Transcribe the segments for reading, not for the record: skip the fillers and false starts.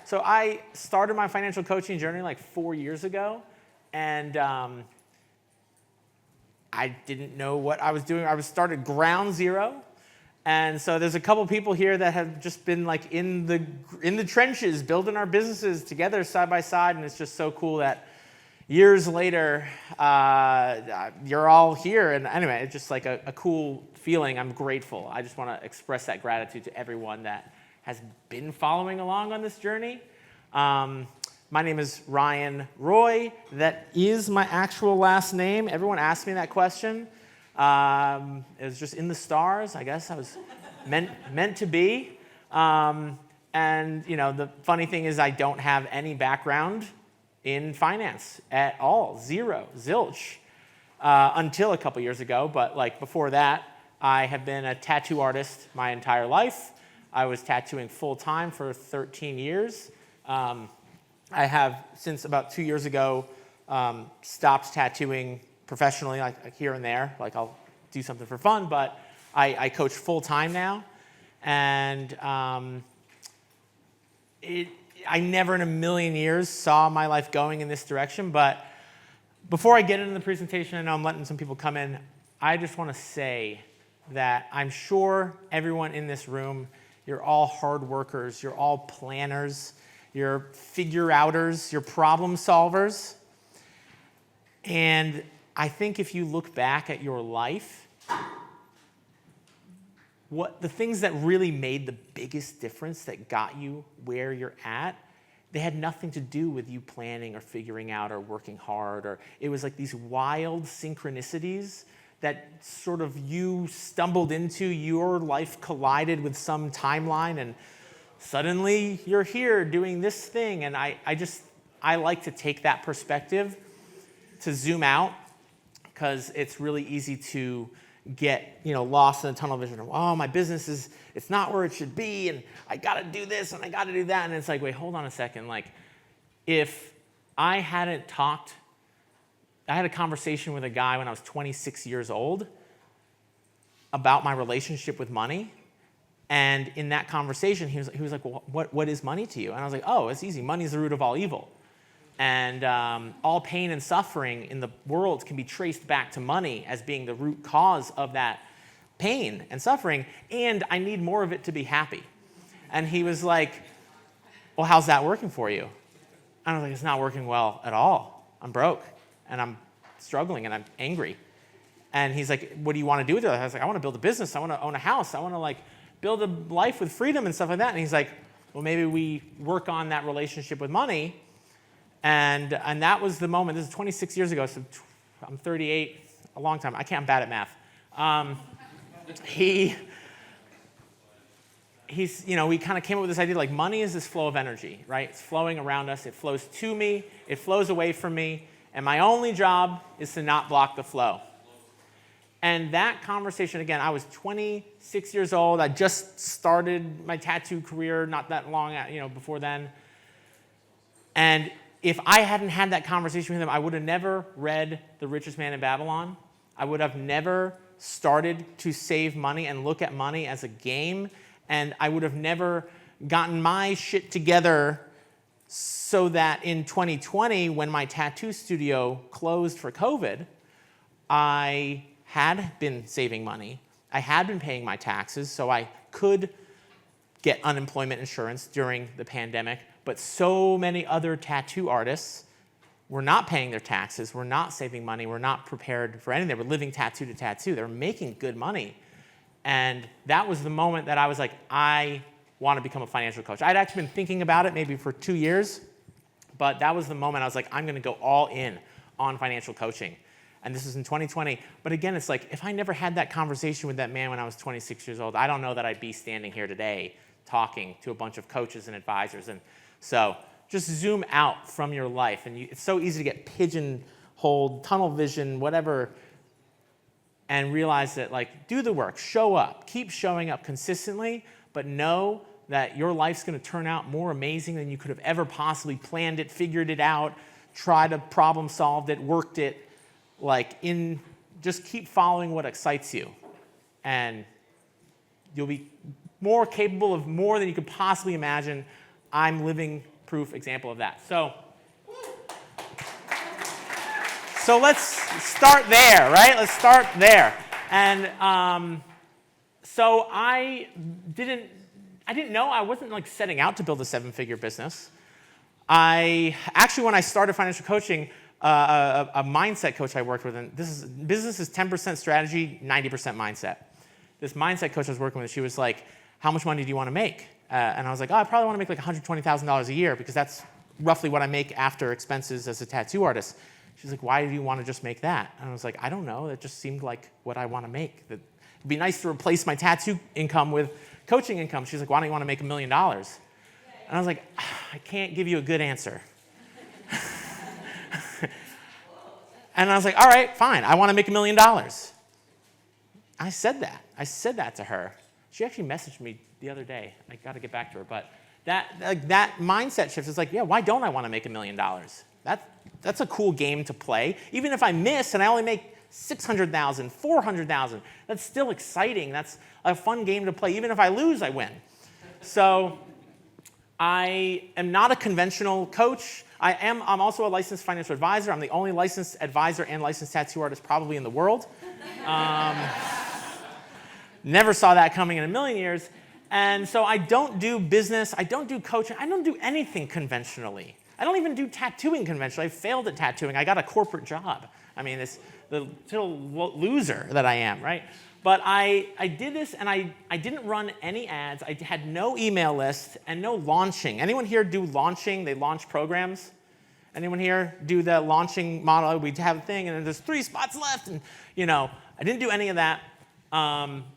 So I started my financial coaching journey like 4 years ago, and I didn't know what I was doing. I was started ground zero. And so there's a couple people here that have just been like in the trenches, building our businesses together side by side, and it's just so cool that years later, you're all here. And anyway, it's just like a cool feeling. I'm grateful. I just want to express that gratitude to everyone that has been following along on this journey. My name is Ryan Roi. That is my actual last name. Everyone asked me that question. It was just in the stars. I guess I was meant to be. And you know, the funny thing is I don't have any background in finance at all. Zero, zilch, until a couple years ago. But like before that, I have been a tattoo artist my entire life. I was tattooing full time for 13 years. I have, since about 2 years ago, stopped tattooing professionally, like here and there. Like I'll do something for fun, but I coach full time now. And I never in a million years saw my life going in this direction. But before I get into the presentation, I know I'm letting some people come in, I just want to say that I'm sure everyone in this room, you're all hard workers, you're all planners, you're figure-outers, you're problem solvers. And I think if you look back at your life, the things that really made the biggest difference that got you where you're at, they had nothing to do with you planning or figuring out or working hard. Or it was like these wild synchronicities that sort of you stumbled into, your life collided with some timeline, and suddenly you're here doing this thing. And I like to take that perspective to zoom out, because it's really easy to get lost in a tunnel vision of, oh, my business it's not where it should be, and I got to do this and I got to do that. And it's like, wait, hold on a second. Like, if I had a conversation with a guy when I was 26 years old about my relationship with money. And in that conversation, he was like, well, what is money to you? And I was like, oh, it's easy. Money is the root of all evil. And all pain and suffering in the world can be traced back to money as being the root cause of that pain and suffering. And I need more of it to be happy. And he was like, well, how's that working for you? And I was like, it's not working well at all. I'm broke, and I'm struggling, and I'm angry. And he's like, what do you want to do with it? I was like, I want to build a business. I want to own a house. I want to build a life with freedom and stuff like that. And he's like, well, maybe we work on that relationship with money. And that was the moment. This is 26 years ago, so I'm 38, a long time. I'm bad at math. We kind of came up with this idea, like, money is this flow of energy, right? It's flowing around us. It flows to me. It flows away from me. And my only job is to not block the flow. And that conversation, again, I was 26 years old. I just started my tattoo career not that long before then. And if I hadn't had that conversation with him, I would have never read The Richest Man in Babylon. I would have never started to save money and look at money as a game. And I would have never gotten my shit together so that in 2020, when my tattoo studio closed for COVID, I had been saving money. I had been paying my taxes, so I could get unemployment insurance during the pandemic. But so many other tattoo artists were not paying their taxes, were not saving money, were not prepared for anything. They were living tattoo to tattoo. They were making good money. And that was the moment that I was like, I want to become a financial coach. I'd actually been thinking about it maybe for 2 years, but that was the moment I was like, I'm going to go all in on financial coaching. And this was in 2020. But again, it's like, if I never had that conversation with that man when I was 26 years old, I don't know that I'd be standing here today talking to a bunch of coaches and advisors. And so just zoom out from your life. And it's so easy to get pigeonholed, tunnel vision, whatever, and realize that, like, do the work, show up, keep showing up consistently, but know that your life's going to turn out more amazing than you could have ever possibly planned it, figured it out, tried to problem solved it, worked it. Just keep following what excites you, and you'll be more capable of more than you could possibly imagine. I'm living proof example of that. So let's start there, right? Let's start there. And so I didn't know, I wasn't like setting out to build a 7-figure business. When I started financial coaching, a mindset coach I worked with, and business is 10% strategy, 90% mindset. This mindset coach I was working with, she was like, how much money do you want to make? And I was like, I probably want to make like $120,000 a year because that's roughly what I make after expenses as a tattoo artist. She's like, why do you want to just make that? And I was like, I don't know. That just seemed like what I want to make. It'd be nice to replace my tattoo income with coaching income. She's like, why don't you want to make $1 million? And I was like, I can't give you a good answer. And I was like, all right, fine. I want to make $1 million. I said that to her. She actually messaged me the other day. I got to get back to her. But that mindset shift is like, yeah, why don't I want to make $1 million? That's a cool game to play. Even if I miss and I only make $600,000, $400,000, that's still exciting. That's a fun game to play. Even if I lose, I win. So I am not a conventional coach. I'm also a licensed financial advisor. I'm the only licensed advisor and licensed tattoo artist probably in the world. Never saw that coming in a million years. And so I don't do business. I don't do coaching. I don't do anything conventionally. I don't even do tattooing conventionally. I failed at tattooing. I got a corporate job. I mean, it's the total loser that I am, right? But I did this, and I didn't run any ads. I had no email list and no launching. Anyone here do launching? They launch programs? Anyone here do the launching model? We'd have a thing, and then there's 3 spots left. And, I didn't do any of that.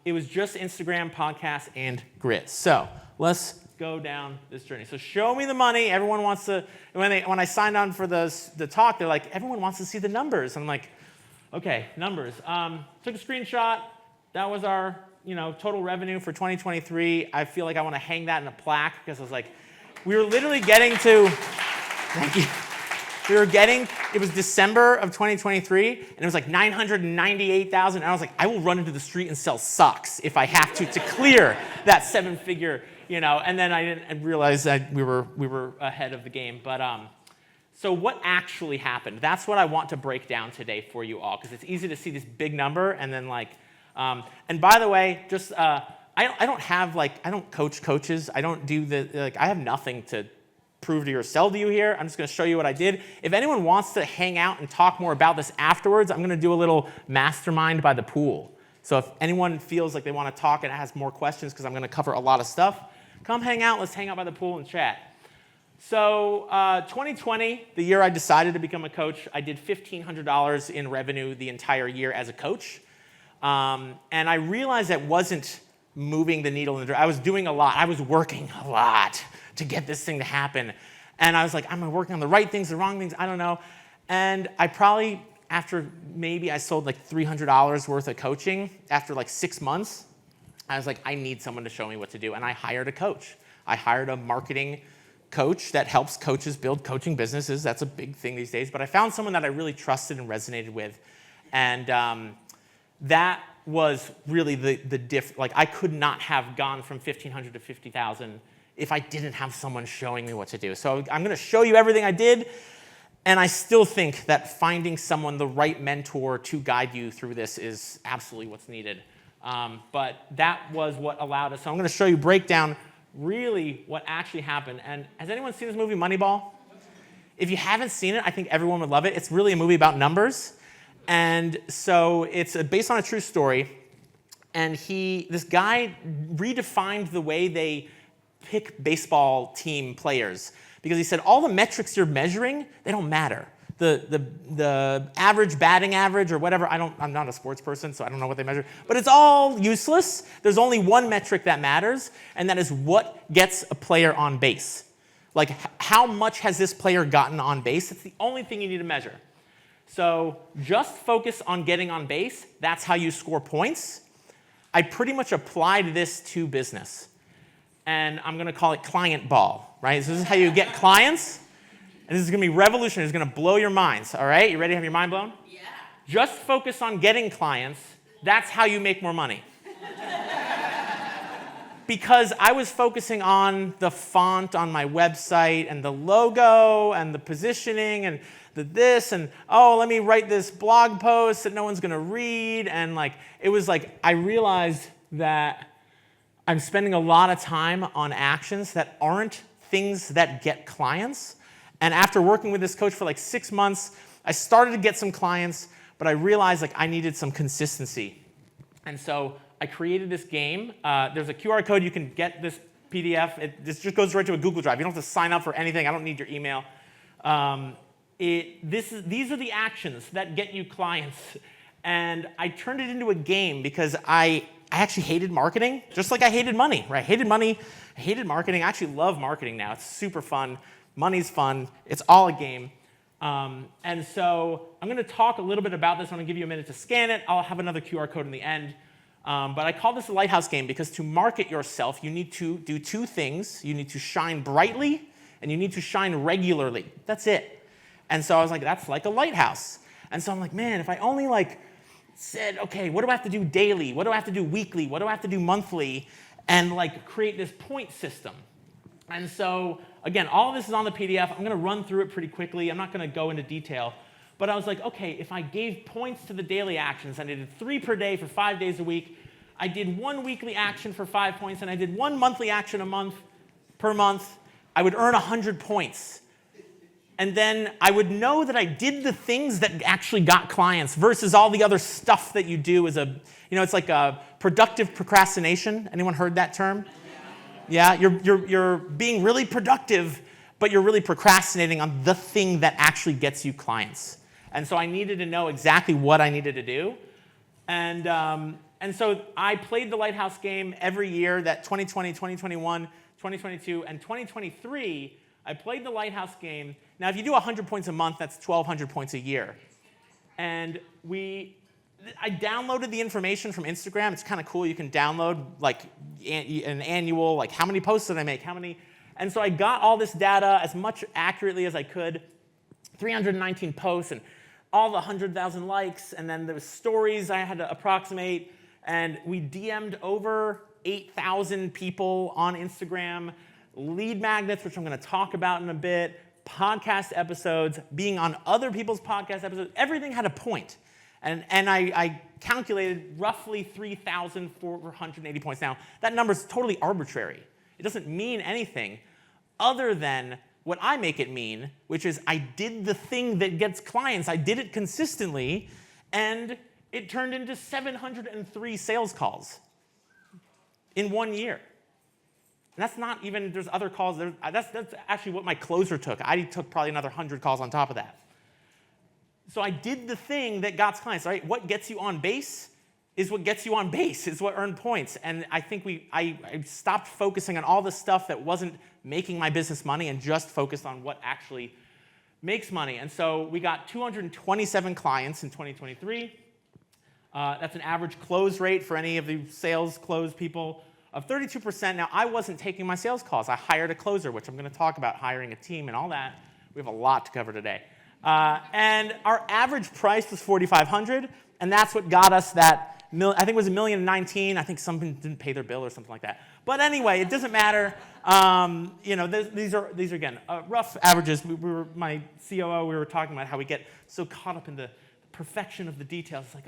It was just Instagram, podcasts, and grit. So let's go down this journey. So show me the money. Everyone wants to, when I signed on for the talk, they're like, everyone wants to see the numbers. I'm like, okay, numbers. Took a screenshot. That was our total revenue for 2023. I feel like I want to hang that in a plaque because I was like, we were literally getting to, thank you. It was December of 2023, and it was like 998,000. And I was like, I will run into the street and sell socks if I have to clear that 7-figure, And then I realized that we were ahead of the game. But so what actually happened? That's what I want to break down today for you all, because it's easy to see this big number and then and by the way, just I don't coach coaches. I don't do I have nothing to prove to you or sell to you here. I'm just going to show you what I did. If anyone wants to hang out and talk more about this afterwards, I'm going to do a little mastermind by the pool. So if anyone feels like they want to talk and has more questions, because I'm going to cover a lot of stuff, come hang out. Let's hang out by the pool and chat. So 2020, the year I decided to become a coach, I did $1,500 in revenue the entire year as a coach. And I realized that wasn't moving the needle. I was doing a lot. I was working a lot to get this thing to happen. And I was like, am I working on the right things, the wrong things? I don't know. And I probably, after maybe I sold like $300 worth of coaching, after like 6 months, I was like, I need someone to show me what to do. And I hired a coach. I hired a marketing coach that helps coaches build coaching businesses. That's a big thing these days. But I found someone that I really trusted and resonated with. And that was really the diff. Like, I could not have gone from 1,500 to 50,000 if I didn't have someone showing me what to do. So I'm going to show you everything I did, and I still think that finding someone, the right mentor to guide you through this is absolutely what's needed. But that was what allowed us. So I'm going to show you breakdown really what actually happened. And has anyone seen this movie, Moneyball? If you haven't seen it, I think everyone would love it. It's really a movie about numbers. And so it's based on a true story. And this guy redefined the way they pick baseball team players, because he said all the metrics you're measuring, they don't matter. The average batting average or whatever, I'm not a sports person, so I don't know what they measure, but it's all useless. There's only one metric that matters, and that is what gets a player on base. Like, how much has this player gotten on base? It's the only thing you need to measure. So just focus on getting on base. That's how you score points. I pretty much applied this to business. And I'm going to call it client ball, right? So this is how you get clients. And this is going to be revolutionary. It's going to blow your minds, all right? You ready to have your mind blown? Yeah. Just focus on getting clients. That's how you make more money. because I was focusing on the font on my website and the logo and the positioning and the this and, oh, let me write this blog post that no one's going to read. And like, it was like I realized that I'm spending a lot of time on actions that aren't things that get clients. And after working with this coach for like 6 months, I started to get some clients, but I realized like I needed some consistency. And so I created this game. There's a QR code. You can get this PDF. This just goes right to a Google Drive. You don't have to sign up for anything. I don't need your email. These are the actions that get you clients. And I turned it into a game because I actually hated marketing, just like I hated money, right? I hated money, I hated marketing. I actually love marketing now. It's super fun. Money's fun. It's all a game. And so I'm going to talk a little bit about this. I'm going to give you a minute to scan it. I'll have another QR code in the end. But I call this a lighthouse game because to market yourself, you need to do 2 things. You need to shine brightly, and you need to shine regularly. That's it. And so I was like, that's like a lighthouse. And so I'm like, man, if I only like said, okay, what do I have to do daily? What do I have to do weekly? What do I have to do monthly? And like create this point system. And so, again, all of this is on the PDF. I'm going to run through it pretty quickly. I'm not going to go into detail. But I was like, okay, if I gave points to the daily actions, and I did 3 per day for 5 days a week, I did 1 weekly action for 5 points, and I did 1 monthly action per month, I would earn 100 points. And then I would know that I did the things that actually got clients versus all the other stuff that you do as it's like a productive procrastination. Anyone heard that term? Yeah, you're being really productive, but you're really procrastinating on the thing that actually gets you clients. And so I needed to know exactly what I needed to do. And so I played the Lighthouse game every year, that 2020, 2021, 2022, and 2023, I played the Lighthouse game. Now, if you do 100 points a month, that's 1,200 points a year. And I downloaded the information from Instagram. It's kind of cool. You can download like an annual, like how many posts did I make, and so I got all this data as much accurately as I could, 319 posts and all the 100,000 likes, and then there was stories I had to approximate, and we DM'd over 8,000 people on Instagram, lead magnets, which I'm going to talk about in a bit, podcast episodes, being on other people's podcast episodes. Everything had a point. And I calculated roughly 3,480 points. Now, that number is totally arbitrary. It doesn't mean anything other than what I make it mean, which is I did the thing that gets clients. I did it consistently, and it turned into 703 sales calls in 1 year. And that's not even, there's other calls. That's actually what my closer took. I took probably another 100 calls on top of that. So I did the thing that got clients, right? What gets you on base is what gets you on base. It's what earned points. And I think I stopped focusing on all the stuff that wasn't making my business money and just focused on what actually makes money. And so we got 227 clients in 2023. That's an average close rate for any of the sales close people of 32%. Now, I wasn't taking my sales calls. I hired a closer, which I'm going to talk about, hiring a team and all that. We have a lot to cover today. And our average price was $4,500, and that's what got us that. I think it was $1,019,000. I think someone didn't pay their bill or something like that. But anyway, it doesn't matter. These are again rough averages. My COO. We were talking about how we get so caught up in the perfection of the details. It's like,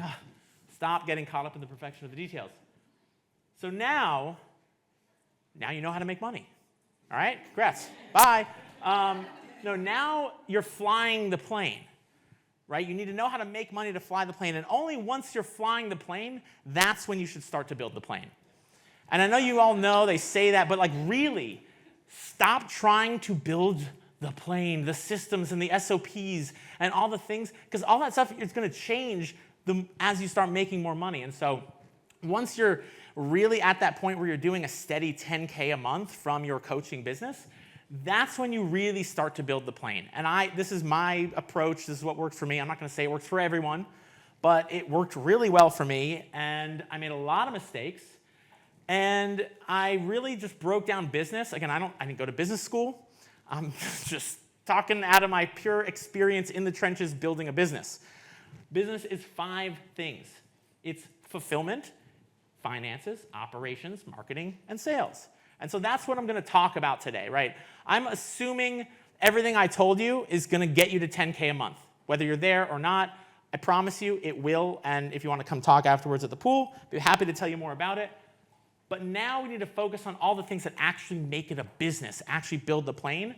stop getting caught up in the perfection of the details. So now you know how to make money. All right, congrats. Bye. No, now you're flying the plane, right? You need to know how to make money to fly the plane, and only once you're flying the plane, that's when you should start to build the plane. And I know you all know they say that, but like really, stop trying to build the plane, the systems and the SOPs and all the things, because all that stuff is going to change as you start making more money. And so once you're really at that point where you're doing a steady 10K a month from your coaching business, that's when you really start to build the plane. And this is my approach. This is what worked for me. I'm not going to say it works for everyone, but it worked really well for me. And I made a lot of mistakes. And I really just broke down business. Again, I didn't go to business school. I'm just talking out of my pure experience in the trenches building a business. Business is 5 things. It's fulfillment, finances, operations, marketing, and sales. And so that's what I'm going to talk about today, right? I'm assuming everything I told you is going to get you to 10K a month. Whether you're there or not, I promise you it will. And if you want to come talk afterwards at the pool, I'd be happy to tell you more about it. But now we need to focus on all the things that actually make it a business, actually build the plane.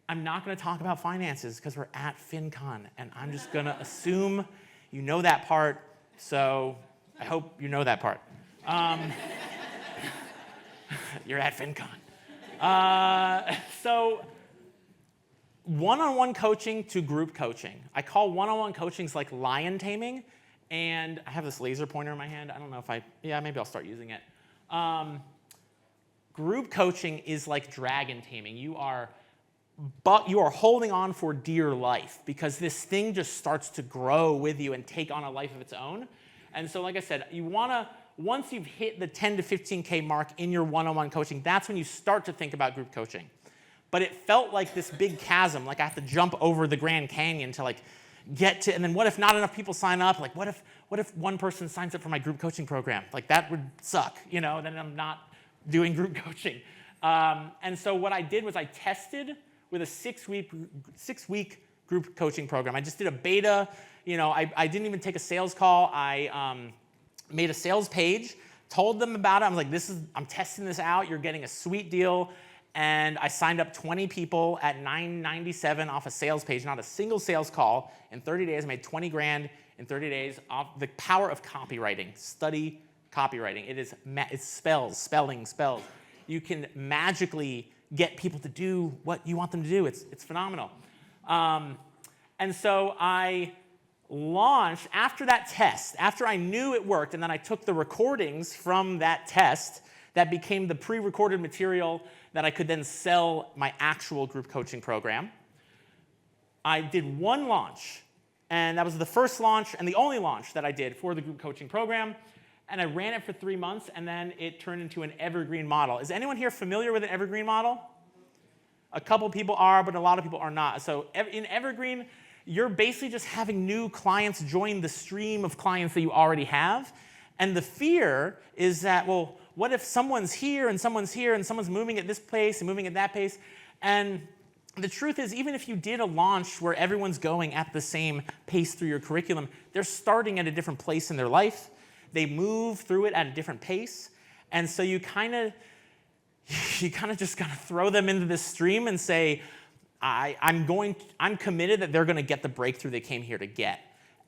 I'm not going to talk about finances because we're at FinCon, and I'm just going to assume you know that part. So I hope you know that part. You're at FinCon. So one-on-one coaching to group coaching. I call one-on-one coachings like lion taming, and I have this laser pointer in my hand. I don't know if maybe I'll start using it. Group coaching is like dragon taming. You are holding on for dear life because this thing just starts to grow with you and take on a life of its own. And so like I said, you want to, once you've hit the 10 to 15K mark in your one-on-one coaching, that's when you start to think about group coaching. But it felt like this big chasm, like I have to jump over the Grand Canyon to like get to, and then what if not enough people sign up? Like what if one person signs up for my group coaching program? Like that would suck, then I'm not doing group coaching. And so what I did was I tested with a six-week group coaching program. I just did a beta. I didn't even take a sales call. I made a sales page, told them about it. I was like, I'm testing this out. You're getting a sweet deal. And I signed up 20 people at $9.97 off a sales page, not a single sales call. In 30 days, I made 20 grand in 30 days off the power of copywriting. Study copywriting. It's spelling. You can magically get people to do what you want them to do. It's phenomenal. And so I launched, after that test, after I knew it worked, and then I took the recordings from that test that became the pre-recorded material that I could then sell my actual group coaching program. I did one launch, and that was the first launch and the only launch that I did for the group coaching program. And I ran it for 3 months, and then it turned into an evergreen model. Is anyone here familiar with an evergreen model? A couple people are, but a lot of people are not. So in evergreen, you're basically just having new clients join the stream of clients that you already have. And the fear is that, well, what if someone's here and someone's here and someone's moving at this pace and moving at that pace? And the truth is, even if you did a launch where everyone's going at the same pace through your curriculum, they're starting at a different place in their life. They move through it at a different pace. And so you kind of just got to throw them into this stream and say, I'm committed that they're going to get the breakthrough they came here to get.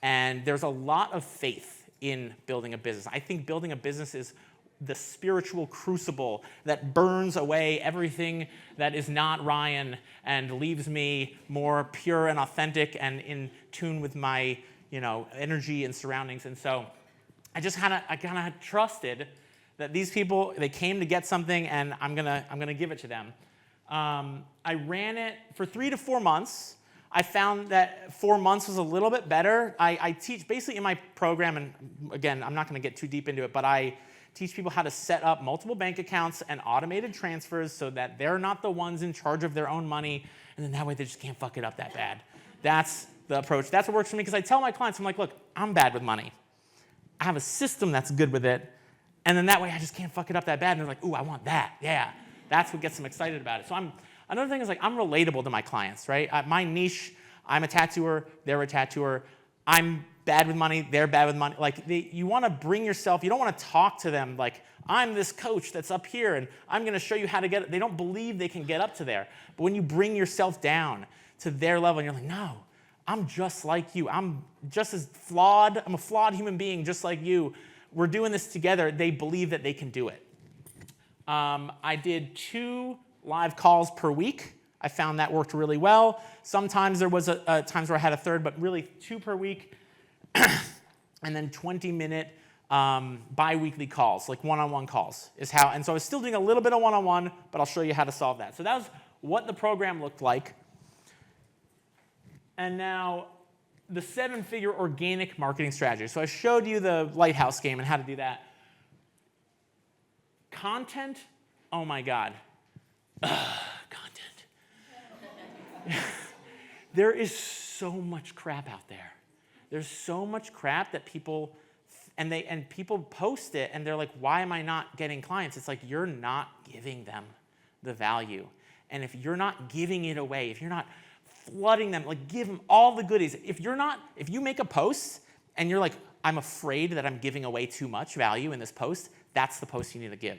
And there's a lot of faith in building a business. I think building a business is the spiritual crucible that burns away everything that is not Ryan and leaves me more pure and authentic and in tune with my, energy and surroundings. And so I kind of trusted that these people, they came to get something, and I'm gonna give it to them. I ran it for 3 to 4 months. I found that 4 months was a little bit better. I teach basically in my program, and again, I'm not going to get too deep into it, but I teach people how to set up multiple bank accounts and automated transfers so that they're not the ones in charge of their own money, and then that way they just can't fuck it up that bad. That's the approach. That's what works for me, because I tell my clients, I'm like, look, I'm bad with money. I have a system that's good with it, and then that way I just can't fuck it up that bad. And they're like, ooh, I want that. Yeah, that's what gets them excited about it. So another thing is, like, I'm relatable to my clients, right? My niche, I'm a tattooer, they're a tattooer. I'm bad with money, they're bad with money. Like, you want to bring yourself, you don't want to talk to them like, I'm this coach that's up here and I'm going to show you how to get it. They don't believe they can get up to there. But when you bring yourself down to their level and you're like, no, I'm just like you. I'm just as flawed. I'm a flawed human being just like you. We're doing this together. They believe that they can do it. I did 2 live calls per week. I found that worked really well. Sometimes there was times where I had a third, but really 2 per week. And then 20-minute bi-weekly calls, like one-on-one calls is how. And so I was still doing a little bit of one-on-one, but I'll show you how to solve that. So that was what the program looked like. And now the 7-figure organic marketing strategy. So I showed you the lighthouse game and how to do that. Content, oh my God. Content. There is so much crap out there. There's so much crap that people and people post it, and they're like, why am I not getting clients? It's like, you're not giving them the value. And if you're not giving it away, if you're not flooding them, like give them all the goodies. If you make a post and you're like, I'm afraid that I'm giving away too much value in this post, that's the post you need to give.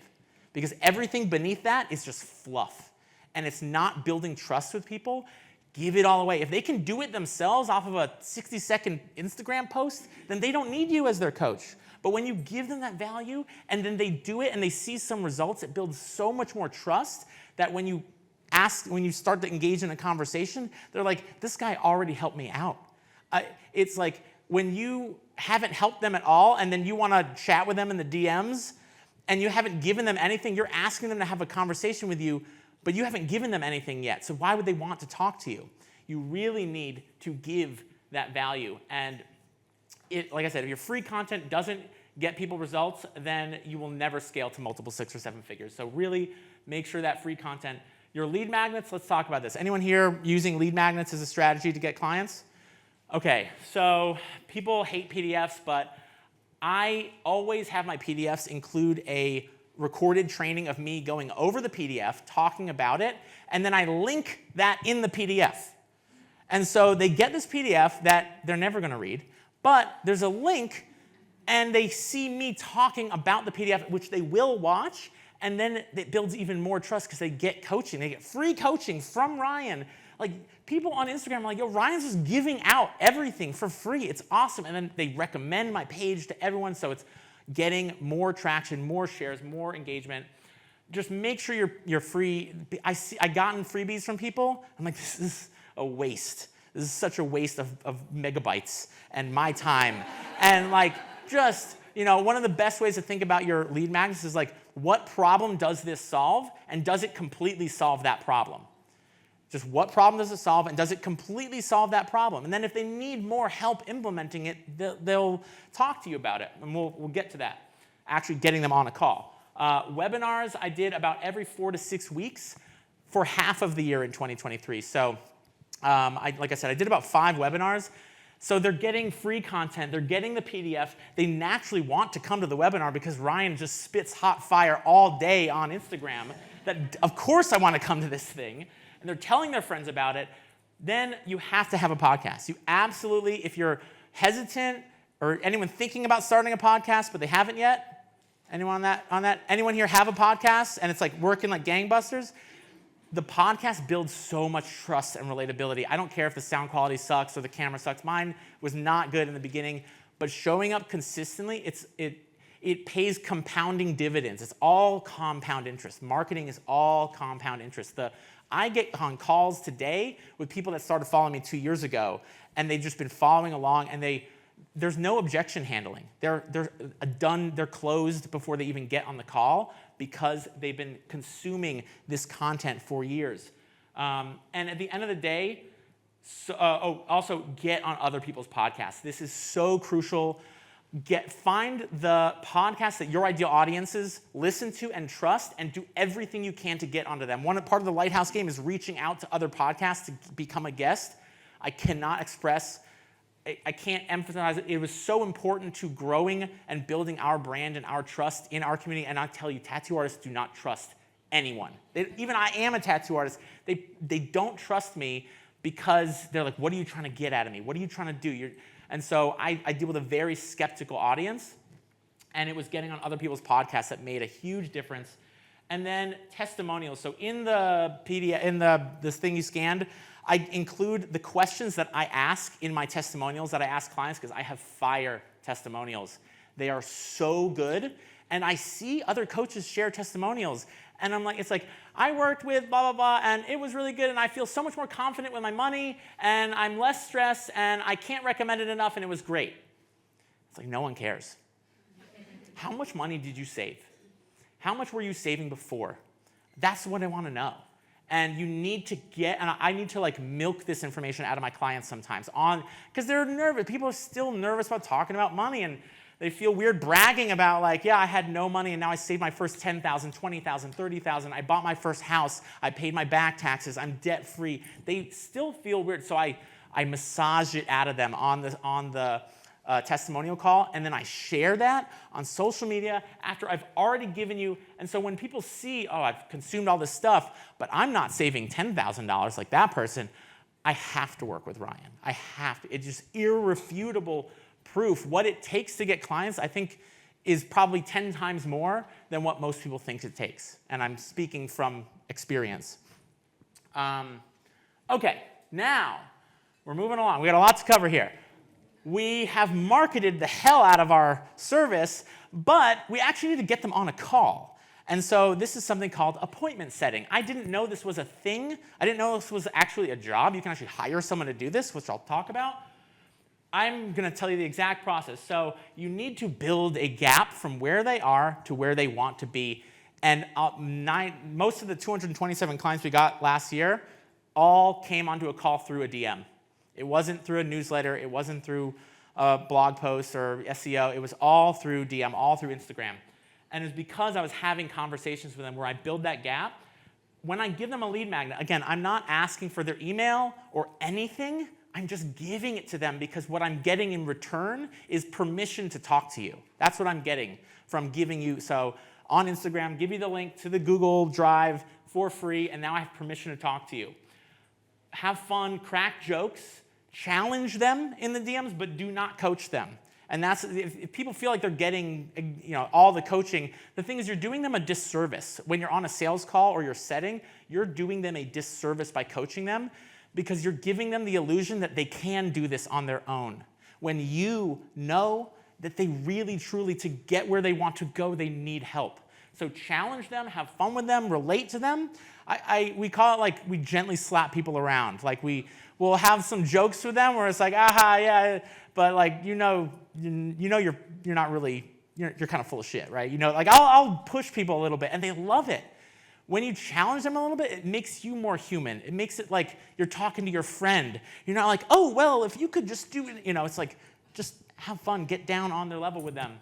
Because everything beneath that is just fluff. And it's not building trust with people. Give it all away. If they can do it themselves off of a 60-second Instagram post, then they don't need you as their coach. But when you give them that value and then they do it and they see some results, it builds so much more trust that when you start to engage in a conversation, they're like, this guy already helped me out. It's like when you haven't helped them at all and then you want to chat with them in the DMs and you haven't given them anything, you're asking them to have a conversation with you, but you haven't given them anything yet. So why would they want to talk to you? You really need to give that value. And like I said, if your free content doesn't get people results, then you will never scale to multiple 6 or 7 figures. So really make sure that free content. Your lead magnets, let's talk about this. Anyone here using lead magnets as a strategy to get clients? Okay, so people hate PDFs, but I always have my PDFs include a recorded training of me going over the PDF, talking about it, and then I link that in the PDF. And so they get this PDF that they're never going to read, but there's a link, and they see me talking about the PDF, which they will watch, and then it builds even more trust because they get coaching. They get free coaching from Ryan. Like, people on Instagram are like, yo, Ryan's just giving out everything for free. It's awesome. And then they recommend my page to everyone, so it's getting more traction, more shares, more engagement. Just make sure you're free. I gotten freebies from people. I'm like, this is a waste. This is such a waste of megabytes and my time. And like, just, one of the best ways to think about your lead magnets is like, what problem does this solve? And does it completely solve that problem? Just what problem does it solve, and does it completely solve that problem? And then if they need more help implementing it, they'll talk to you about it, and we'll get to that, actually getting them on a call. Webinars I did about every 4 to 6 weeks for half of the year in 2023. So like I said, I did about 5 webinars. So they're getting free content, they're getting the PDF, they naturally want to come to the webinar because Ryan just spits hot fire all day on Instagram, that of course I want to come to this thing. And they're telling their friends about it. Then you have to have a podcast. You absolutely, if you're hesitant or anyone thinking about starting a podcast but they haven't yet, anyone on that? Anyone here have a podcast and it's like working like gangbusters? The podcast builds so much trust and relatability. I don't care if the sound quality sucks or the camera sucks. Mine was not good in the beginning, but showing up consistently, it pays compounding dividends. It's all compound interest. Marketing is all compound interest. I get on calls today with people that started following me 2 years ago, and they've just been following along, and there's no objection handling. They're closed before they even get on the call because they've been consuming this content for years. And at the end of the day, also get on other people's podcasts. This is so crucial. Find the podcasts that your ideal audiences listen to and trust, and do everything you can to get onto them. One part of the Lighthouse game is reaching out to other podcasts to become a guest. I can't emphasize it. It was so important to growing and building our brand and our trust in our community. And I tell you, tattoo artists do not trust anyone. Even I am a tattoo artist. They don't trust me because they're like, what are you trying to get out of me? What are you trying to do? And so I deal with a very skeptical audience, and it was getting on other people's podcasts that made a huge difference. And then testimonials. So in the PDF, this thing you scanned, I include the questions that I ask in my testimonials that I ask clients, because I have fire testimonials. They are so good, and I see other coaches share testimonials, and I'm like, it's like, I worked with blah, blah, blah, and it was really good, and I feel so much more confident with my money, and I'm less stressed, and I can't recommend it enough, and it was great. It's like, no one cares. How much money did you save? How much were you saving before? That's what I want to know. And you need to and I need to like milk this information out of my clients sometimes because they're nervous. People are still nervous about talking about money, and they feel weird bragging about like, yeah, I had no money and now I saved my first $10,000, $20,000, $30,000. I bought my first house. I paid my back taxes. I'm debt free. They still feel weird. So I massage it out of them on the testimonial call, and then I share that on social media after I've already given you. And so when people see, oh, I've consumed all this stuff, but I'm not saving $10,000 like that person, I have to work with Ryan. I have to. It's just irrefutable proof. What it takes to get clients, I think, is probably 10 times more than what most people think it takes. And I'm speaking from experience. Okay, now we're moving along. We got a lot to cover here. We have marketed the hell out of our service, but we actually need to get them on a call. And so this is something called appointment setting. I didn't know this was a thing. I didn't know this was actually a job. You can actually hire someone to do this, which I'll talk about. I'm going to tell you the exact process. So you need to build a gap from where they are to where they want to be. And most of the 227 clients we got last year all came onto a call through a DM. It wasn't through a newsletter. It wasn't through a blog post or SEO. It was all through DM, all through Instagram. And it's because I was having conversations with them where I build that gap. When I give them a lead magnet, again, I'm not asking for their email or anything. I'm just giving it to them because what I'm getting in return is permission to talk to you. That's what I'm getting from giving you. So on Instagram, give you the link to the Google Drive for free, and now I have permission to talk to you. Have fun, crack jokes, challenge them in the DMs, but do not coach them. And that's, if people feel like they're getting all the coaching, the thing is you're doing them a disservice. When you're on a sales call or you're setting, you're doing them a disservice by coaching them because you're giving them the illusion that they can do this on their own. When you know that they really, truly, to get where they want to go, they need help. So challenge them, have fun with them, relate to them. We call it like we gently slap people around. Like we'll have some jokes with them where it's like, aha, yeah, but like you're not really, you're kind of full of shit, right? Like I'll push people a little bit, and they love it. When you challenge them a little bit, it makes you more human. It makes it like you're talking to your friend. You're not like, oh, well, if you could just do it, it's like just have fun, get down on their level with them.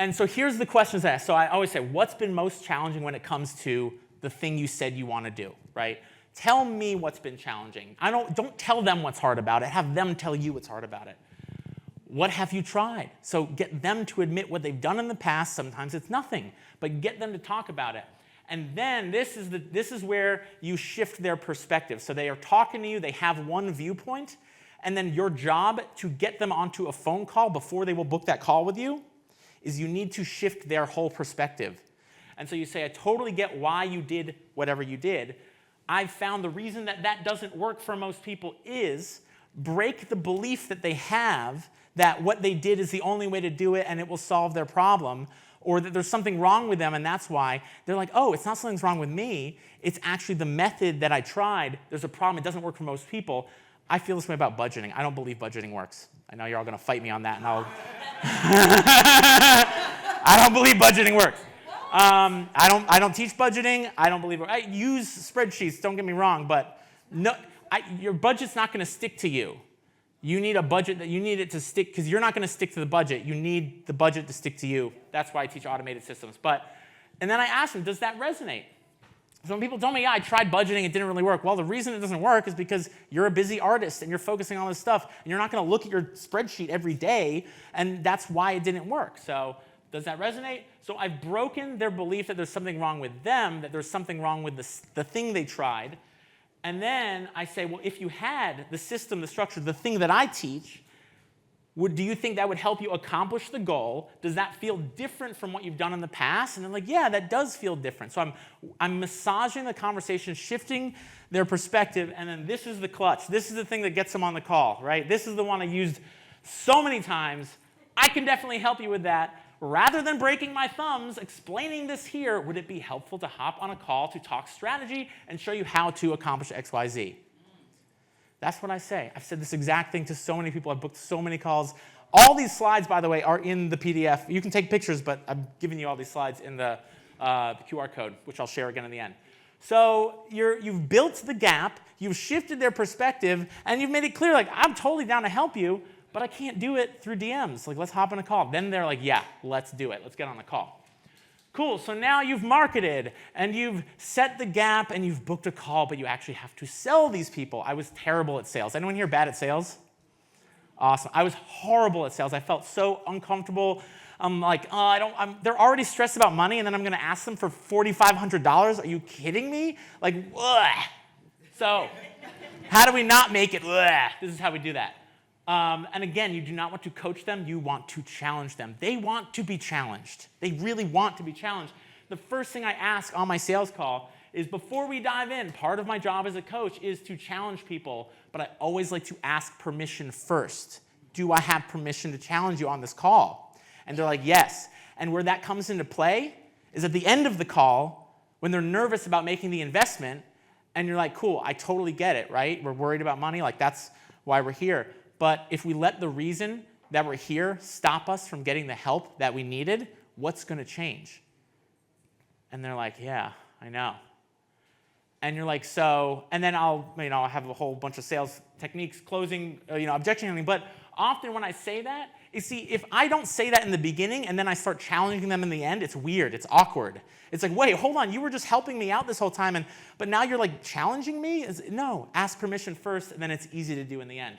And so here's the questions I ask. So I always say, what's been most challenging when it comes to the thing you said you want to do, right? Tell me what's been challenging. Don't tell them what's hard about it. Have them tell you what's hard about it. What have you tried? So get them to admit what they've done in the past. Sometimes it's nothing, but get them to talk about it. And then this is where you shift their perspective. So they are talking to you. They have one viewpoint. And then your job to get them onto a phone call before they will book that call with you is you need to shift their whole perspective. And so you say, I totally get why you did whatever you did. I've found the reason that doesn't work for most people is break the belief that they have that what they did is the only way to do it and it will solve their problem, or that there's something wrong with them and that's why. They're like, oh, it's not something's wrong with me. It's actually the method that I tried. There's a problem. It doesn't work for most people. I feel this way about budgeting. I don't believe budgeting works. I know you're all going to fight me on that, and I don't believe budgeting works. I don't teach budgeting. I don't believe it. I use spreadsheets, don't get me wrong, but no, your budget's not going to stick to you. You need a budget that you need it to stick, because you're not going to stick to the budget. You need the budget to stick to you. That's why I teach automated systems. And then I asked them, does that resonate? So when people tell me, yeah, I tried budgeting, it didn't really work. Well, the reason it doesn't work is because you're a busy artist and you're focusing on this stuff, and you're not going to look at your spreadsheet every day, and that's why it didn't work. So does that resonate? So I've broken their belief that there's something wrong with them, that there's something wrong with the thing they tried. And then I say, well, if you had the system, the structure, the thing that I teach, do you think that would help you accomplish the goal? Does that feel different from what you've done in the past? And they're like, yeah, that does feel different. So I'm massaging the conversation, shifting their perspective, and then this is the clutch. This is the thing that gets them on the call, right? This is the one I used so many times. I can definitely help you with that. Rather than breaking my thumbs explaining this here, would it be helpful to hop on a call to talk strategy and show you how to accomplish X, Y, Z? That's what I say. I've said this exact thing to so many people. I've booked so many calls. All these slides, by the way, are in the PDF. You can take pictures, but I'm giving you all these slides in the QR code, which I'll share again in the end. So you've built the gap, you've shifted their perspective, and you've made it clear, like, I'm totally down to help you, but I can't do it through DMs. Like, let's hop on a call. Then they're like, yeah, let's do it. Let's get on the call. Cool, so now you've marketed, and you've set the gap, and you've booked a call, but you actually have to sell these people. I was terrible at sales. Anyone here bad at sales? Awesome. I was horrible at sales. I felt so uncomfortable. I'm like, oh, they're already stressed about money, and then I'm going to ask them for $4,500? Are you kidding me? Like, ugh. So how do we not make it? Ugh. This is how we do that. And again, you do not want to coach them. You want to challenge them. They want to be challenged. They really want to be challenged. The first thing I ask on my sales call is, before we dive in, part of my job as a coach is to challenge people, but I always like to ask permission first. Do I have permission to challenge you on this call? And they're like, yes. And where that comes into play is at the end of the call, when they're nervous about making the investment, and you're like, cool, I totally get it, right? We're worried about money, like that's why we're here. But if we let the reason that we're here stop us from getting the help that we needed, what's going to change? And they're like, yeah, I know. And you're like, so, and then I'll have a whole bunch of sales techniques, closing, objection handling. But often when I say that, you see, if I don't say that in the beginning and then I start challenging them in the end, it's weird, it's awkward. It's like, wait, hold on, you were just helping me out this whole time, but now you're like challenging me? No, ask permission first, and then it's easy to do in the end.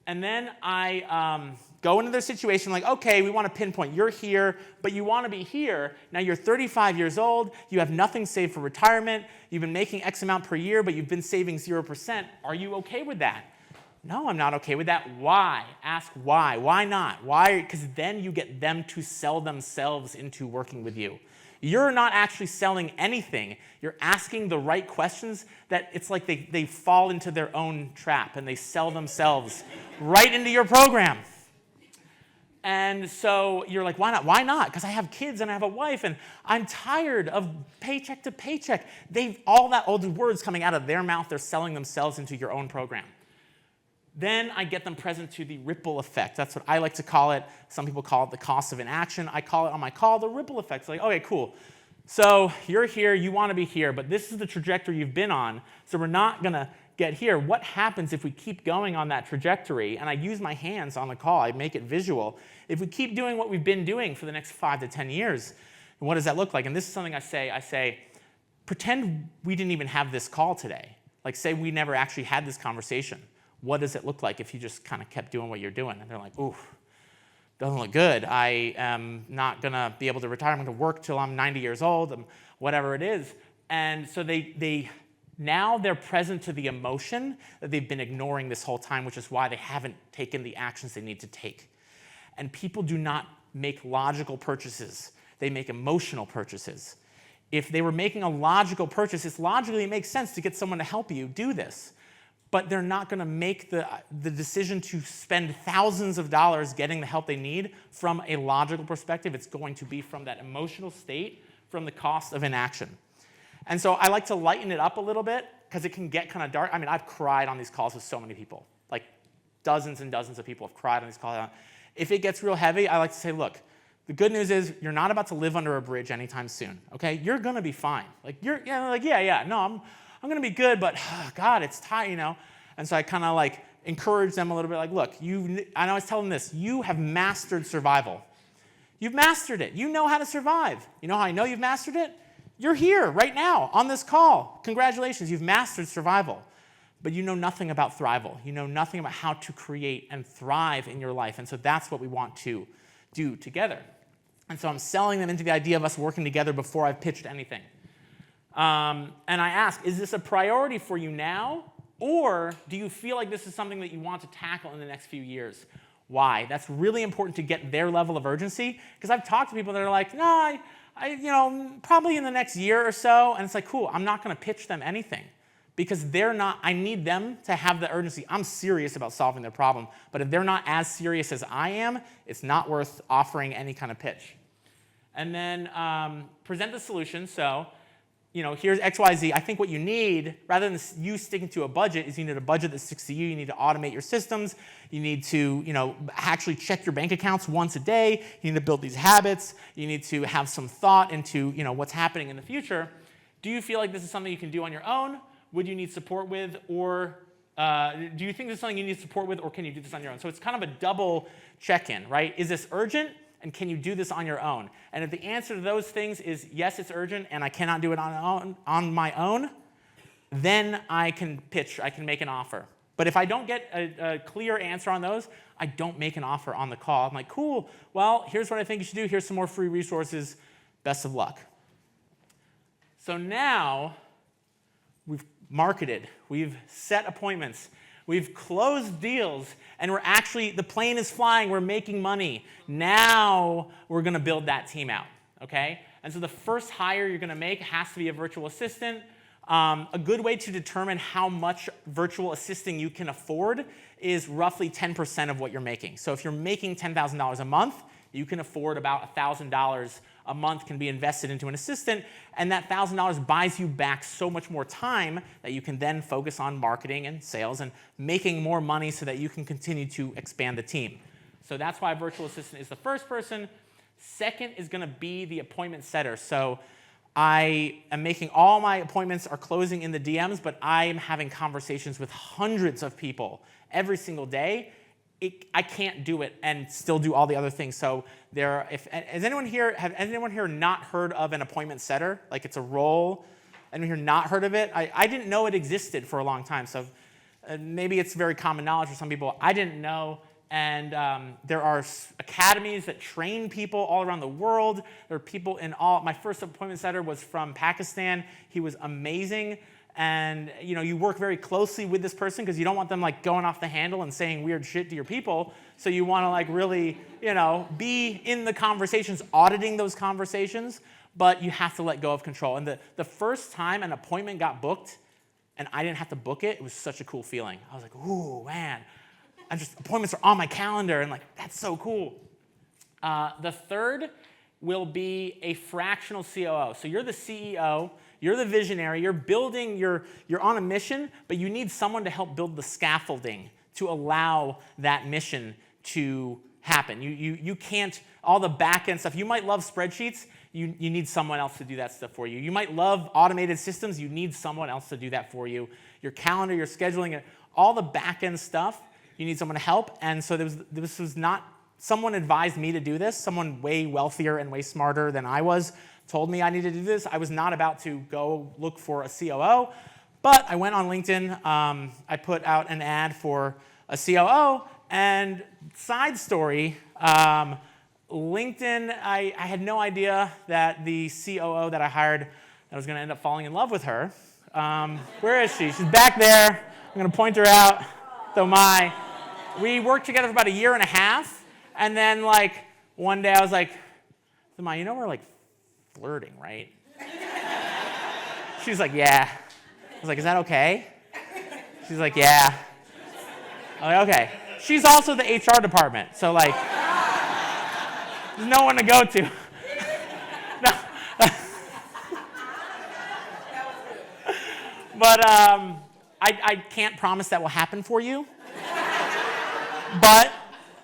And then I go into their situation like, okay, we want to pinpoint. You're here, but you want to be here. Now you're 35 years old. You have nothing saved for retirement. You've been making X amount per year, but you've been saving 0%. Are you okay with that? No, I'm not okay with that. Why? Ask why. Why not? Why? Because then you get them to sell themselves into working with you. You're not actually selling anything. You're asking the right questions that it's like they fall into their own trap and they sell themselves right into your program. And so you're like, why not? Why not? Because I have kids and I have a wife and I'm tired of paycheck to paycheck. All the words coming out of their mouth, they're selling themselves into your own program. Then I get them present to the ripple effect. That's what I like to call it. Some people call it the cost of inaction. I call it on my call the ripple effect. It's like, okay, cool. So you're here, you want to be here, but this is the trajectory you've been on, so we're not going to get here. What happens if we keep going on that trajectory? And I use my hands on the call. I make it visual. If we keep doing what we've been doing for the next 5 to 10 years, what does that look like? And this is something I say, pretend we didn't even have this call today. Like, say we never actually had this conversation. What does it look like if you just kind of kept doing what you're doing? And they're like, ooh, doesn't look good. I am not going to be able to retire. I'm going to work till I'm 90 years old, whatever it is. And so now they're present to the emotion that they've been ignoring this whole time, which is why they haven't taken the actions they need to take. And people do not make logical purchases. They make emotional purchases. If they were making a logical purchase, it makes sense to get someone to help you do this. But they're not going to make the decision to spend thousands of dollars getting the help they need from a logical perspective. It's going to be from that emotional state, from the cost of inaction. And so I like to lighten it up a little bit because it can get kind of dark. I mean, I've cried on these calls with so many people. Like dozens and dozens of people have cried on these calls. If it gets real heavy, I like to say, look, the good news is you're not about to live under a bridge anytime soon, okay? You're going to be fine. I'm going to be good, but God, it's tight, And so I kind of like encourage them a little bit, like, look, and I always tell them this, you have mastered survival. You've mastered it. You know how to survive. You know how I know you've mastered it? You're here right now on this call. Congratulations, you've mastered survival. But you know nothing about thrival. You know nothing about how to create and thrive in your life. And so that's what we want to do together. And so I'm selling them into the idea of us working together before I've pitched anything. And I ask, is this a priority for you now? Or do you feel like this is something that you want to tackle in the next few years? Why? That's really important to get their level of urgency. Because I've talked to people that are like, no, probably in the next year or so. And it's like, cool, I'm not going to pitch them anything. Because they're not, I need them to have the urgency. I'm serious about solving their problem. But if they're not as serious as I am, it's not worth offering any kind of pitch. And then present the solution. So, here's X, Y, Z. I think what you need, rather than you sticking to a budget, is you need a budget that sticks to you. You need to automate your systems. You need to, actually check your bank accounts once a day. You need to build these habits. You need to have some thought into, what's happening in the future. Do you feel like this is something you can do on your own? Would you need support with? Or do you think this is something you need support with, or can you do this on your own? So it's kind of a double check-in, right? Is this urgent? And can you do this on your own? And if the answer to those things is yes, it's urgent, and I cannot do it on my own, then I can pitch, I can make an offer. But if I don't get a clear answer on those, I don't make an offer on the call. I'm like, cool, well, here's what I think you should do. Here's some more free resources. Best of luck. So now we've marketed. We've set appointments. We've closed deals. And we're actually, the plane is flying. We're making money. Now we're going to build that team out. Okay? And so the first hire you're going to make has to be a virtual assistant. A good way to determine how much virtual assisting you can afford is roughly 10% of what you're making. So if you're making $10,000 a month, you can afford about $1,000 a month can be invested into an assistant, and that $1,000 buys you back so much more time that you can then focus on marketing and sales and making more money so that you can continue to expand the team. So that's why a virtual assistant is the first person. Second is going to be the appointment setter. So I am making all my appointments are closing in the DMs, but I am having conversations with hundreds of people every single day. I can't do it and still do all the other things. So has anyone here not heard of an appointment setter? Like it's a role. Anyone here not heard of it? I didn't know it existed for a long time. So maybe it's very common knowledge for some people. I didn't know. And there are academies that train people all around the world. There are people in all. My first appointment setter was from Pakistan. He was amazing. And you work very closely with this person because you don't want them like going off the handle and saying weird shit to your people. So you want to like really, be in the conversations, auditing those conversations, but you have to let go of control. And the first time an appointment got booked and I didn't have to book it, it was such a cool feeling. I was like, ooh, man. Appointments are on my calendar, and like that's so cool. The third will be a fractional COO. So you're the CEO, you're the visionary, you're building, you're on a mission, but you need someone to help build the scaffolding to allow that mission to happen. You can't, all the back-end stuff, you might love spreadsheets, you need someone else to do that stuff for you. You might love automated systems, you need someone else to do that for you. Your calendar, your scheduling, all the back-end stuff, you need someone to help. And so this was not, someone advised me to do this, someone way wealthier and way smarter than I was told me I needed to do this. I was not about to go look for a COO, but I went on LinkedIn. I put out an ad for a COO, and side story, LinkedIn, I had no idea that the COO that I hired, that I was going to end up falling in love with her. Where is she? She's back there. I'm going to point her out. We worked together for about a year and a half, and then like one day I was like, Thamai, we're like flirting, right? She's like, yeah. I was like, is that okay? She's like, yeah. I'm like, okay. She's also the HR department, so like, there's no one to go to. No. But I can't promise that will happen for you. But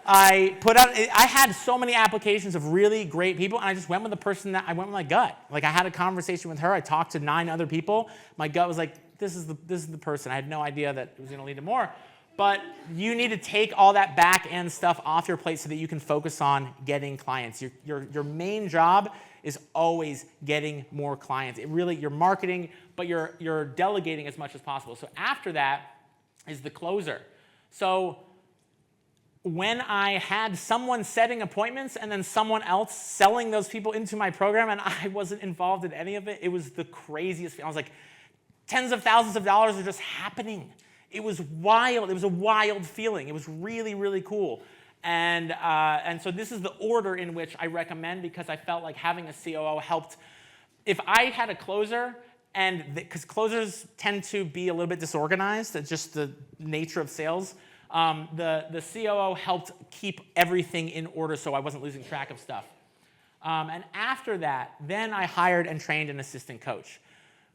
I had so many applications of really great people, and I just went with the person that I went with my gut. Like I had a conversation with her. I talked to 9 other people. My gut was like, this is the person. I had no idea that it was going to lead to more. But you need to take all that back end stuff off your plate so that you can focus on getting clients. Your main job is always getting more clients. You're marketing, but you're delegating as much as possible. So after that is the closer. So when I had someone setting appointments and then someone else selling those people into my program and I wasn't involved in any of it, it was the craziest feeling. I was like, tens of thousands of dollars are just happening. It was wild. It was a wild feeling. It was really, really cool. And so this is the order in which I recommend, because I felt like having a COO helped. If I had a closer, because closers tend to be a little bit disorganized, that's just the nature of sales, the COO helped keep everything in order so I wasn't losing track of stuff. And after that, then I hired and trained an assistant coach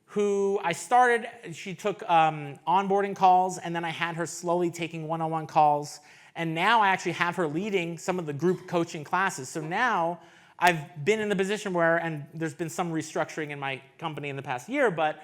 who she took onboarding calls, and then I had her slowly taking one-on-one calls. And now I actually have her leading some of the group coaching classes. So now I've been in the position where, and there's been some restructuring in my company in the past year, but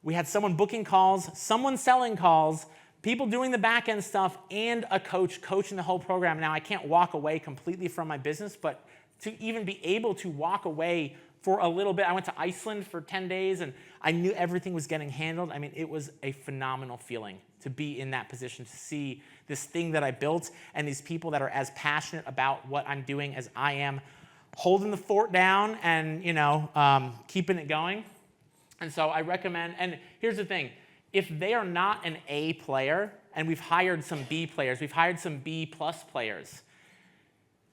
we had someone booking calls, someone selling calls, people doing the back end stuff, and a coach coaching the whole program. Now I can't walk away completely from my business, but to even be able to walk away for a little bit. I went to Iceland for 10 days, and I knew everything was getting handled. I mean, it was a phenomenal feeling to be in that position, to see this thing that I built and these people that are as passionate about what I'm doing as I am, holding the fort down and, keeping it going. And so I recommend, and here's the thing, if they are not an A player, and we've hired some B players, we've hired some B plus players,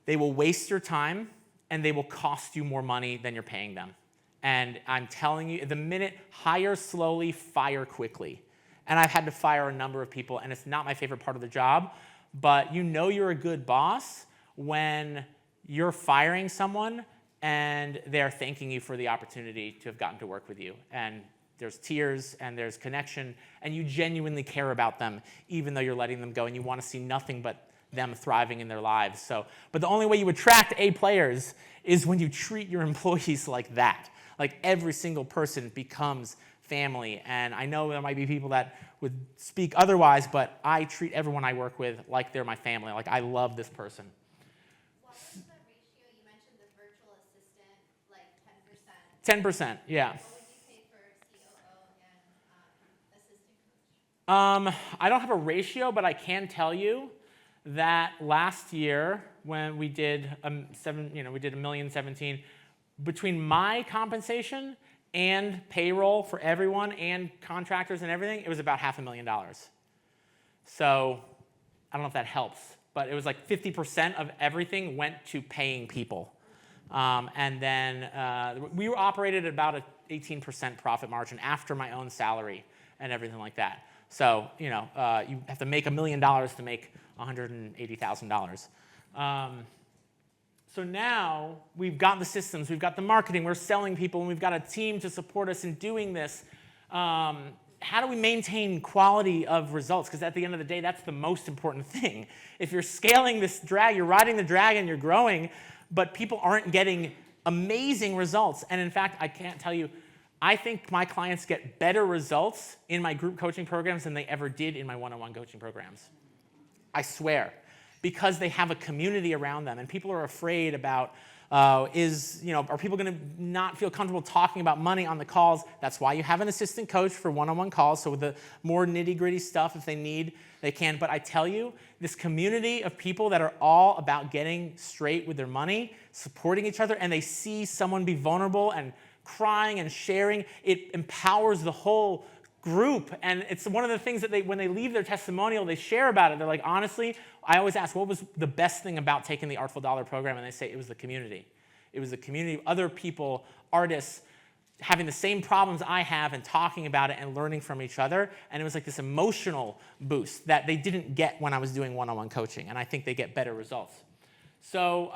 they will waste your time and they will cost you more money than you're paying them. And I'm telling you, the minute, hire slowly, fire quickly. And I've had to fire a number of people, and it's not my favorite part of the job, but you know you're a good boss when you're firing someone and they're thanking you for the opportunity to have gotten to work with you. And there's tears and there's connection, and you genuinely care about them, even though you're letting them go, and you want to see nothing but them thriving in their lives. So, but the only way you attract A players is when you treat your employees like that. Like every single person becomes family. And I know there might be people that would speak otherwise, but I treat everyone I work with like they're my family. Like I love this person. What was the ratio? You mentioned the virtual assistant, like 10%. 10%, yeah. What would you pay for COO and assistant coach? I don't have a ratio, but I can tell you that last year when we did we did $1,017,000, between my compensation and payroll for everyone and contractors and everything, it was about $500,000. So I don't know if that helps, but it was like 50% of everything went to paying people. And then we were operated at about an 18% profit margin after my own salary and everything like that. So, you have to make $1 million to make $180,000. So now we've got the systems, we've got the marketing, we're selling people, and we've got a team to support us in doing this. How do we maintain quality of results? Because at the end of the day, that's the most important thing. If you're scaling this drag, you're riding the dragon, you're growing, but people aren't getting amazing results. And in fact, I can't tell you, I think my clients get better results in my group coaching programs than they ever did in my one-on-one coaching programs. I swear. Because they have a community around them, and people are afraid about, are people going to not feel comfortable talking about money on the calls? That's why you have an assistant coach for one-on-one calls, so with the more nitty-gritty stuff, if they need, they can. But I tell you, this community of people that are all about getting straight with their money, supporting each other, and they see someone be vulnerable and crying and sharing, it empowers the whole group. And it's one of the things that when they leave their testimonial, they share about it. They're like, honestly, I always ask, what was the best thing about taking the Artful Dollar program? And they say it was the community. It was the community of other people, artists, having the same problems I have and talking about it and learning from each other. And it was like this emotional boost that they didn't get when I was doing one-on-one coaching. And I think they get better results. So,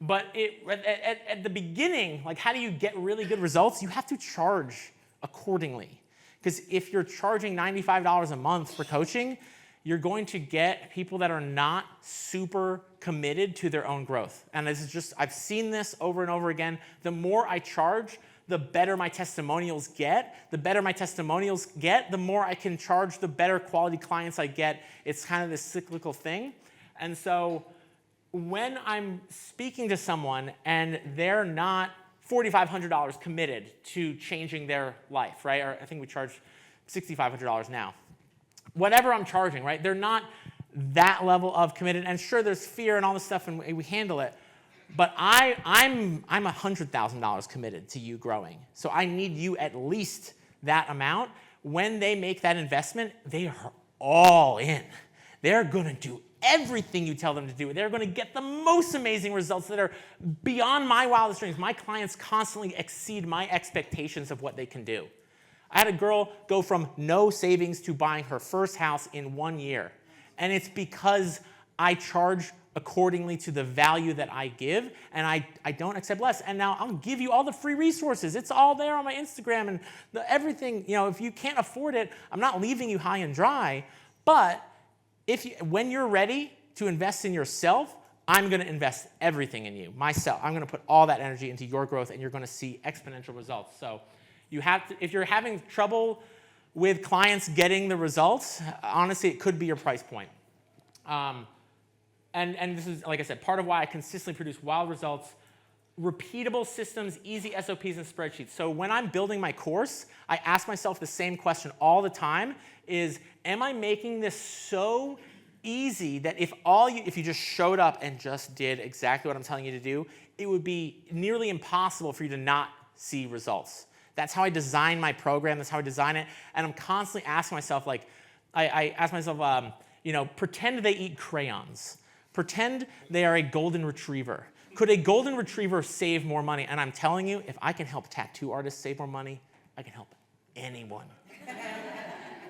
but at the beginning, like how do you get really good results? You have to charge accordingly. Because if you're charging $95 a month for coaching, you're going to get people that are not super committed to their own growth. And this is just, I've seen this over and over again. The more I charge, the better my testimonials get. The better my testimonials get, the more I can charge, the better quality clients I get. It's kind of this cyclical thing. And so when I'm speaking to someone and they're not $4,500 committed to changing their life, right? Or I think we charge $6,500 now. Whatever I'm charging, right? They're not that level of committed. And sure, there's fear and all this stuff, and we handle it. But I'm $100,000 committed to you growing. So I need you at least that amount. When they make that investment, they are all in. They're going to do everything you tell them to do. They're going to get the most amazing results that are beyond my wildest dreams. My clients constantly exceed my expectations of what they can do. I had a girl go from no savings to buying her first house in 1 year. And it's because I charge accordingly to the value that I give, and I don't accept less. And now I'll give you all the free resources. It's all there on my Instagram and everything. If you can't afford it, I'm not leaving you high and dry. But when you're ready to invest in yourself, I'm going to invest everything in you, myself. I'm going to put all that energy into your growth, and you're going to see exponential results. So if you're having trouble with clients getting the results, honestly, it could be your price point. And this is, like I said, part of why I consistently produce wild results repeatable systems, easy SOPs and spreadsheets. So when I'm building my course, I ask myself the same question all the time is, am I making this so easy that if you just showed up and just did exactly what I'm telling you to do, it would be nearly impossible for you to not see results. That's how I design my program. That's how I design it. And I'm constantly asking myself, like, I ask myself, pretend they eat crayons. Pretend they are a golden retriever. Could a golden retriever save more money? And I'm telling you, if I can help tattoo artists save more money, I can help anyone.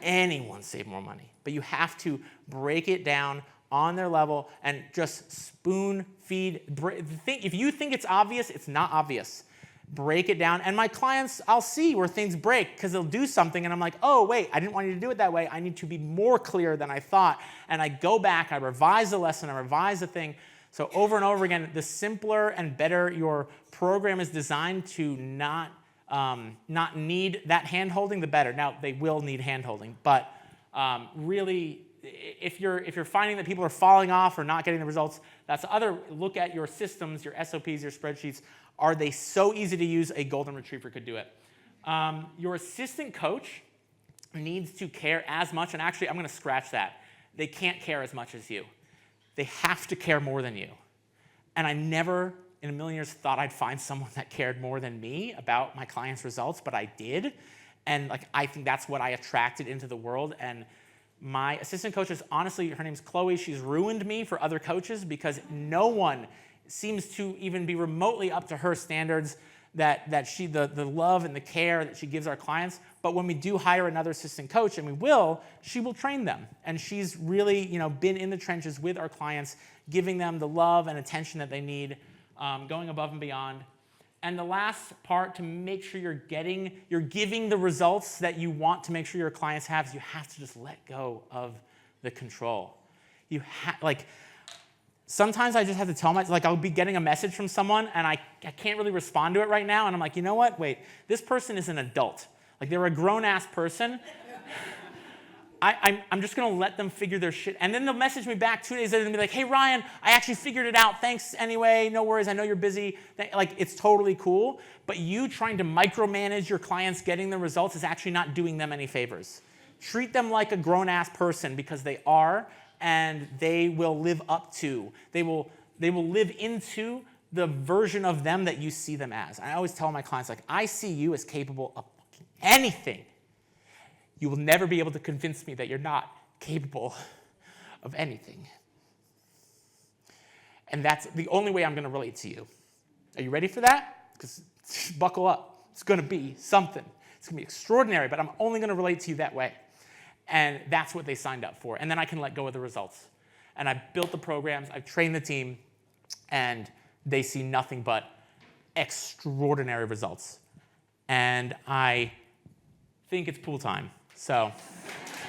Anyone save more money. But you have to break it down on their level and just spoon feed. If you think it's obvious, it's not obvious. Break it down. And my clients, I'll see where things break because they'll do something and I'm like, oh, wait, I didn't want you to do it that way. I need to be more clear than I thought. And I go back, I revise the lesson, I revise the thing. So over and over again, the simpler and better your program is designed to not need that hand-holding, the better. Now, they will need hand-holding, but really, if you're finding that people are falling off or not getting the results, that's the other. Look at your systems, your SOPs, your spreadsheets. Are they so easy to use? A golden retriever could do it. Your assistant coach needs to care as much, and actually, I'm going to scratch that. They can't care as much as you. They have to care more than you. And I never in a million years thought I'd find someone that cared more than me about my clients' results, but I did. And I think that's what I attracted into the world. And my assistant coach is, honestly, her name's Chloe. She's ruined me for other coaches because no one seems to even be remotely up to her standards, that she, the love and the care that she gives our clients. But when we do hire another assistant coach, and we will, she will train them. And she's really been in the trenches with our clients, giving them the love and attention that they need, going above and beyond. And the last part to make sure you're giving the results that you want to make sure your clients have is you have to just let go of the control. Sometimes I just have to tell I'll be getting a message from someone and I can't really respond to it right now. And I'm like, you know what? Wait, this person is an adult. They're a grown-ass person. I'm just going to let them figure their shit. And then they'll message me back 2 days later and be like, hey, Ryan, I actually figured it out. Thanks anyway. No worries. I know you're busy. It's totally cool. But you trying to micromanage your clients getting the results is actually not doing them any favors. Treat them like a grown-ass person because they are, and they will live up to. They will live into the version of them that you see them as. I always tell my clients, I see you as capable of anything. You will never be able to convince me that you're not capable of anything. And that's the only way I'm going to relate to you. Are you ready for that? Because buckle up. It's going to be something. It's going to be extraordinary, but I'm only going to relate to you that way. And that's what they signed up for. And then I can let go of the results. And I've built the programs, I've trained the team, and they see nothing but extraordinary results. And I think it's pool time. So